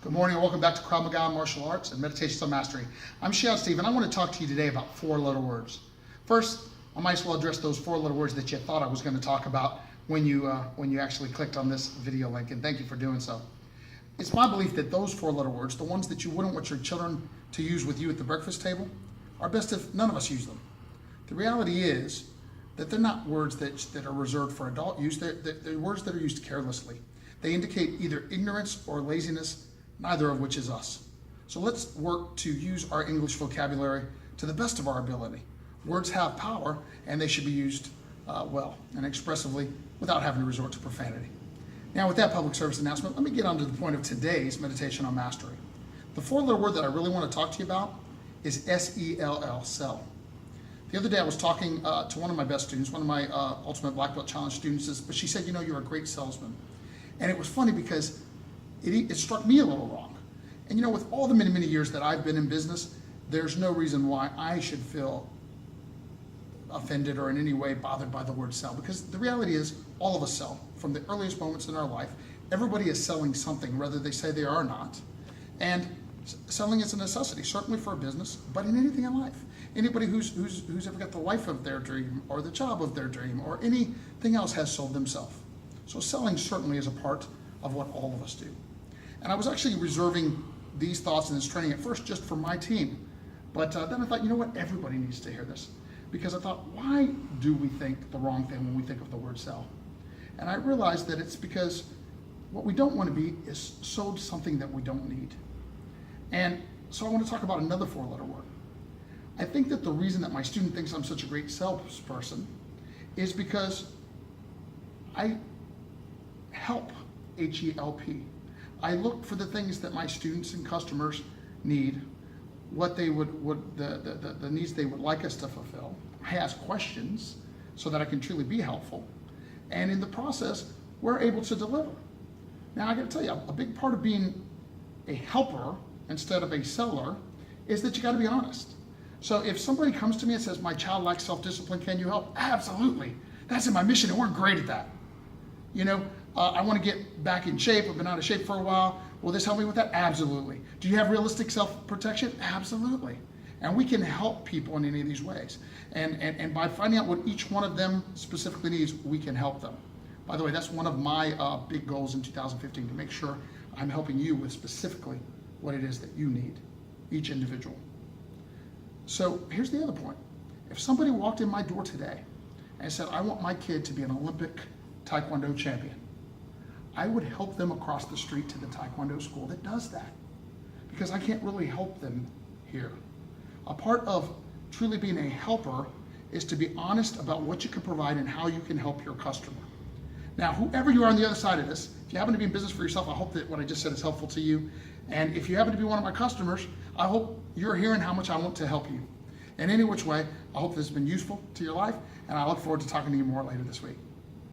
Good morning and welcome back to Krav Maga Martial Arts and Meditations on Mastery. I'm Shad Steve and I want to talk to you today about four-letter words. First, I might as well address those four-letter words that you thought I was going to talk about when you actually clicked on this video link, and thank you for doing so. It's my belief that those four-letter words, the ones that you wouldn't want your children to use with you at the breakfast table, are best if none of us use them. The reality is that they're not words that are reserved for adult use. They're words that are used carelessly. They indicate either ignorance or laziness, neither of which is us. So let's work to use our English vocabulary to the best of our ability. Words have power and they should be used well and expressively without having to resort to profanity. Now with that public service announcement, let me get on to the point of today's meditation on mastery. The four-letter word that I really want to talk to you about is S-E-L-L, sell. The other day I was talking to one of my best students, one of my Ultimate Black Belt Challenge students, but she said, you know, you're a great salesman. And it was funny because it struck me a little wrong. And you know, with all the many years that I've been in business, there's no reason why I should feel offended or in any way bothered by the word sell, because the reality is all of us sell from the earliest moments in our life. Everybody is selling something, whether they say they are or not. And selling is a necessity, certainly for a business, but in anything in life. Anybody who's ever got the life of their dream or the job of their dream or anything else has sold themselves. So selling certainly is a part of what all of us do. And I was actually reserving these thoughts in this training at first just for my team. But then I thought, you know what, everybody needs to hear this. Because I thought, why do we think the wrong thing when we think of the word sell? And I realized that it's because what we don't want to be is sold something that we don't need. And so I want to talk about another four-letter word. I think that the reason that my student thinks I'm such a great salesperson is because I help, H-E-L-P. I look for the things that my students and customers need, what they the needs they would like us to fulfill. I ask questions so that I can truly be helpful. And in the process, we're able to deliver. Now I gotta tell you, a big part of being a helper instead of a seller is that you gotta be honest. So if somebody comes to me and says, my child lacks self-discipline, can you help? Absolutely. That's in my mission and we're great at that. You know, I want to get back in shape. I've been out of shape for a while. Will this help me with that? Absolutely. Do you have realistic self-protection? Absolutely. And we can help people in any of these ways. And by finding out what each one of them specifically needs, we can help them. By the way, that's one of my big goals in 2015, to make sure I'm helping you with specifically what it is that you need, each individual. So here's the other point. If somebody walked in my door today and said, I want my kid to be an Olympic Taekwondo champion, I would help them across the street to the Taekwondo school that does that, because I can't really help them here. A part of truly being a helper is to be honest about what you can provide and how you can help your customer. Now, whoever you are on the other side of this, if you happen to be in business for yourself, I hope that what I just said is helpful to you. And if you happen to be one of my customers, I hope you're hearing how much I want to help you. In any which way, I hope this has been useful to your life, and I look forward to talking to you more later this week.